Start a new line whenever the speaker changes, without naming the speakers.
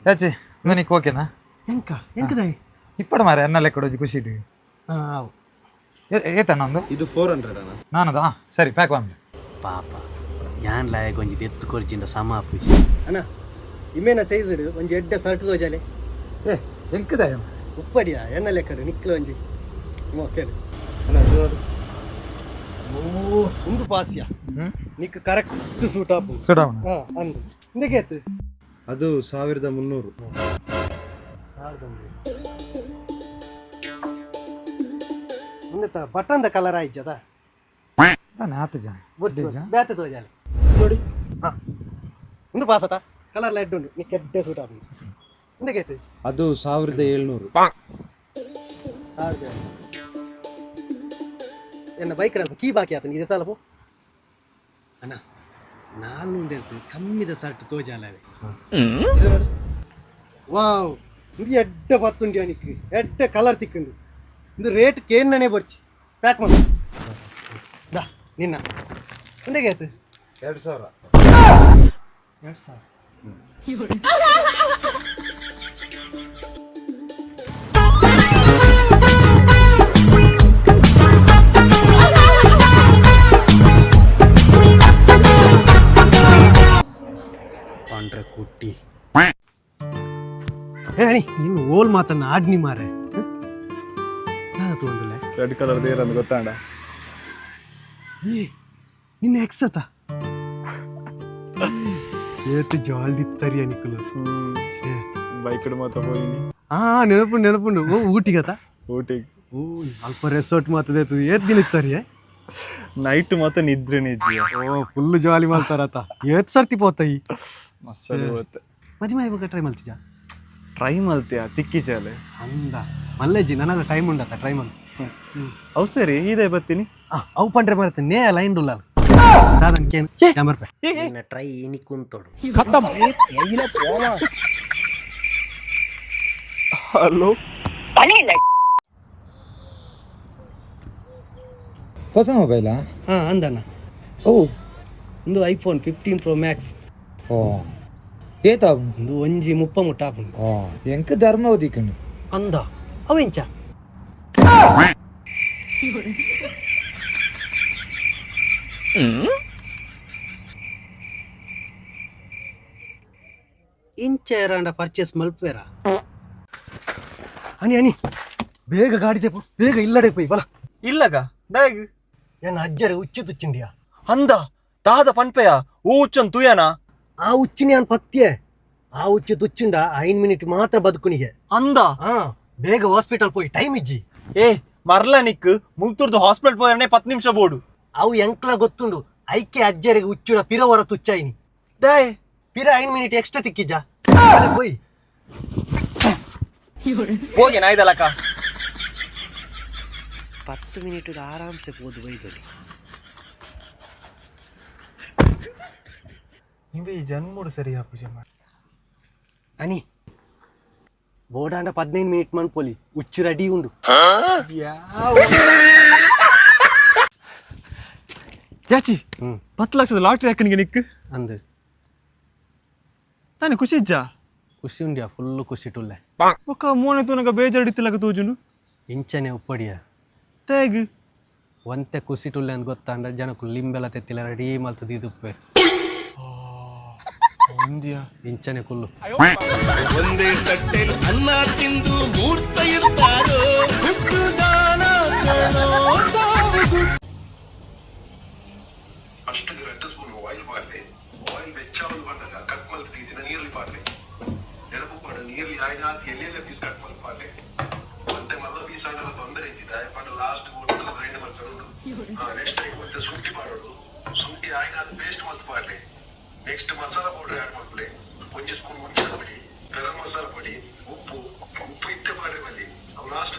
ಯಾಚಿ ನನಗೆ ಓಕೆನಾ
ಎಂಕದಾಯಿ
ಇಪ್ಪಡು ಮಾರೆ ಎನ್ನ ಲೆಕ್ಕ ಖುಷಿ ಇಟ್ಟು ಏತಣ್ಣ ಒಂದು
ಇದು 400 ಅಣ್ಣ.
ನಾನದಾ ಸರಿ ಪ್ಯಾಕ್ ಮಾಡಿ
ಪಾಪ ಯಾನ್ ಲಾಯಕ್ ಒಂಜಿ ಎತ್ತು ಕೊರ್ಚಿಂದ ಸಮ ಅಪ್ಪುಜಿ ಅಣ್ಣ ಇಮೇನ ಸೈಜ್ ಇಡು ಒಂಜಿ ಎಡ್ಡೆ ಸರ್ಟ್ ತೋಜಾಲೆ
ಏ ಎಂಕದ
ಉಪ್ಪಡಿಯಾ ಎಣ್ಣ ಲೆಕ್ಕಡು ನಿಕ್ಲು ಒಂಜಿ ಓಕೆ
ಅಣ್ಣ ಇದು
ಒಂದು ಪಾಸ್ಯ ನಿಕ್ ಕರೆಕ್ಟ್ ಸೂಟ್ ಆಪು
ಸುಡಾವಣ
ಅಂದು ಇಂದಕ್ಕೆ
ಅದು 1300.
ಮುಂದೆ ಬಟನ್ದ ಕಲರ್ ಆಯ್ತದ
ತಾನೆ ಆತು ಜಾ
ಬ್ಯಾತ ತೋಜಾಲೆ ನೋಡಿ ಹಾ ಒಂದು ಪಾಸತ ಕಲರ್ ಲೈಟ್ ಉಂಟು ನಿಕ್ ಎಡ್ಡೆ ಸೂಟ್ ಆಪು ಇಂದಕ್ಕೆ
ಅದು 1700.
ಎನ್ನ ಬೈಕ್ ಕೀ ಬಾಕಿ ಆತನ ಇದೆ ತಲಪು ಅಣ್ಣ ನಾನು ಕಮ್ಮಿದ ಸರ್ಟ್ ತೋಜಾಲವೆ ವಾವ್ ಇದು ಎಡ್ಡೆ ಪತ್ತುಂಡಿ ಅನಿಕ್ ಎಡ್ಡೆ ಕಲರ್ ತಿಕ್ಕುಂಡು ಇದು ರೇಟ್ ಕೇನ್ನನೆ ಬರ್ಚಿ ಪ್ಯಾಕ್ ಮಾಡಿ ದಾ ನಿನ್ನ ಎಂದಕ್ಕೆ ಆಯ್ತು
2000.
2000 ಕಾಂಟ್ರ ಕುಟ್ಟಿ ಹೇಳಿ ನೀನು ಓಲ್ ಮಾತನ್ನ ಆಡ್ನಿ ಮಾರೆ ತೊಂದಿಲ್ಲ
ರೆಡ್ ಕಲರ್ ದೇರಂದು ಗೊತ್ತಾಂಡ
ಏ ನಿನ್ನ ಎಕ್ಸತ ಏತು ಜಾಲ್ದಿತ್ತರಿ ಅನಿಕುಲು
ಬೈಕ್ ಮಾತ ಹೋಗಿನಿ
ನೆನಪುಂಡು ಓ ಊಟಿಗತ
ಊಟಿಗೆ
ಓ ಅಲ್ಪ ರೆಸಾರ್ಟ್ ಮಾತದೇತು ಏತ್ ದಿನ ಇತ್ತರಿ
ನೈಟ್ ಮಾತ ನಿದ್ರೆ ನಿಜ್ಜಿ
ಓ ಫುಲ್ ಜಾಲಿ ಮಾಡ್ತಾರತ ಏತ್ ಸರ್ತಿ ಪೋತಾಯಿ
ಮಸ್ತ್ ಇವತ್ತು
ಮದಿಮೆ ಇವಾಗ ಟ್ರೈ ಮಾಡ್ತಿದ್ಯಾ
ಟ್ರೈ ಮಲ್ತಿಯಾ ತಿಕ್ಕಿ ಚಾಲೆ
ಅಂದ ಮಲ್ಲೆಜ್ಜಿ ನನಗೆ ಟೈಮ್ ಉಂಡತ್ತ ಟ್ರೈ ಮಾಡಿ
ಅವು ಸರಿ ಇದೆ ಬರ್ತೀನಿ
ಅವು ಪಂಡ್ರೆ ಮಾಡ್ತೀನಿ ನೇ ಲೈನ್ ಡುಲ್ಲ ಕ್ಯಾಮರ್ ಪೇ ಟ್ರೈ ಇನಿ ಕುಂತೋಡು
ಖತಮ್ ಹಲೋ
ಹೊಸ ಮೊಬೈಲಾ
ಹಾಂ ಅಂದಣ್ಣ
ಓ
ಒಂದು ಐಫೋನ್ 15 Pro Max
ಓ ಏತ
ಒಂದು ಒಂಜಿ ಮುಪ್ಪ ಮುಟ್ಟ ಆಪುಂಡು
ಓ ಎಂಕ ಧರ್ಮ ಓದಿಕಂಡು
ಅಂದ ಅವೆಂಚ ಇಂಚ ಎರಾಂಡ ಪರ್ಚೇಸ್ ಮಲ್ಪೇರ ಅನಿ ಬೇಗ ಗಾಡಿ ತೆಪ್ಪು ಬೇಗ ಇಲ್ಲಡೆ ಪೋಯ್ ಬಲ
ಇಲ್ಲಗ ಬ್ಯಾಗ್
ಏನ ಅಜ್ಜರೆ ಉಚ್ಚಿ ತುಚ್ಚಿಂಡಿಯಾ
ಅಂದ ತಾದ ಪನ್ಪೆಯ ಊಚನ್ ತುಯನ
ಆ ಉಚ್ಚಿನಿ ಅನ್ ಪತ್ಯೆ ಆ ಉಚ್ಚಿ ತುಚ್ಚಿಂಡ 5 ಮಿನಿಟ್ ಮಾತ್ರ ಬದುಕುನಿಗೆ
ಅಂದ
ಹಾ ಬೇಗ ಹಾಸ್ಪಿಟಲ್ ಪೋಯ್ ಟೈಮ್ ಇಜ್ಜಿ
ಏ ಮರ್ಲ ನಿಕ್ ಮುಲ್ತುರ್ದು ಹಾಸ್ಪಿಟಲ್ ಪೋಯರ್ನೆ 10 ನಿಮಿಷ ಬೋಡು
ಅವು ಎಂಕ್ಲ ಗೊತ್ತುಂಡು ಐಕೆ ಅಜ್ಜರಿಗೆ ಉಚ್ಚುಡ ಪಿರವರ ತುಚ್ಚಾಯಿನಿ
ದಾಯ್
ಪಿರ 5 ಮಿನಿಟ್ ಎಕ್ಸ್ಟ್ರಾ ತಿಕ್ಕಿಜ್ಜ ಪೋಯ್
ಹೋಗಿ ನಾಯ್ದಲಕ
10 ಮಿನಿಟ್ ಆರಾಮ್ಸೆ ಹೋದು ಬೈದಲ್ಲಿ
ನಿಂಬೆ ಈ ಜನ್ಮೂಡು ಸರಿ ಪೂಜೆ ಮಾಡಿ
ಅನಿ ಬೋಡಾಂಡ 15 ಮಿನಿಟ್ ಮನ್ಪೊಲಿ ಉಚ್ಚು ರೆಡಿ ಉಂಡು
ಯಾಚಿ 10 ಲಕ್ಷದ ಲಾಟ್ರಿ ಹಾಕಣಿಗೆ ನಿಕ್
ಅಂದ್
ತಾನೆ ಖುಷಿ ಇಜ್ಜ
ಖುಷಿ ಉಂಡ್ಯಾ ಫುಲ್ಲು ಖುಷಿ ಟುಲ್ಲೆ
ಒಕ್ಕ ಮೋನೆ ತೂನಗ ಬೇಜಾರಿಡಿತ್ತಿಲ್ಲಕ ತೂಜುನು
ಇಂಚನೆ ಉಪ್ಪಡಿಯ
ತೇಗ್
ಒಂತೆ ಖುಷಿ ಟುಲ್ಲೆ ಅಂತ ಗೊತ್ತಾಂಡ ಜನಕ್ಕೂ ಲಿಂಬೆಲ್ಲ ತೆತ್ತಿಲ್ಲ ರೆಡಿ ಮಲ್ತದ ಇದುಪ್ಪೆ
ಒಂದಿಯಾ
ಇಂಚನೆ ಕುಲ್ಲು
ಒಂದೇ ತಟ್ಟೆಲ್ ಅನ್ನ ತಿಂದು ಮೂರ್ತ ಇರ್ತಾರೋ
ಫಸ್ಟ್ 2 ಸ್ಪೂನ್ ಆಯಿಲ್ ಪಾಡ್ಲೆ ಆಯಿಲ್ ಬೆಚ್ಚಾವಲ್ ಬಂದಾಗ ಕಟ್ ಮಲ್ತಿದ್ದಿನ ನೀರಲ್ಲಿ ಪಾಡ್ಲೆ ನೆನಪು ಪಡ ನೀರಲ್ಲಿ ಆಯ್ನಾತ್ ಎಲ್ಲೆಲ್ಲ ಪೀಸ್ ಕಟ್ ಮಲ್ ಪಾಡ್ಲೆ ಮತ್ತೆ ಮೊದಲ ಪೀಸ್ ಆಗಲ್ಲ ತೊಂದರೆ ಇದ್ದಿದ್ದ ಪಂಡ ಲಾಸ್ಟ್ ಗೋಟು ಗ್ರೈಂಡ್ ಮಾಡ್ಕೊಂಡು ನೆಕ್ಸ್ಟ್ ಟೈಮ್ ಮತ್ತೆ ಶುಂಠಿ ಮಾಡೋದು ಶುಂಠಿ ಆಯ್ನಾತ್ ಪೇಸ್ಟ್ ಮಲ್ತ್ ಪಾಡ್ಲೆ ನೆಕ್ಸ್ಟ್ ಮಸಾಲಾ ಪೌಡರ್ ಆಡ್ ಮಾಡ್ಬಿಡಿ 1 ಸ್ಪೂನ್ ಮುಂಚೆ ಪುಡಿ ಗರಂ ಮಸಾಲಾ ಪುಡಿ ಉಪ್ಪು ಇಟ್ಟೆ ಪಾಡ್ರೆ ಬಲ್ಲಿ ಲಾಸ್ಟ್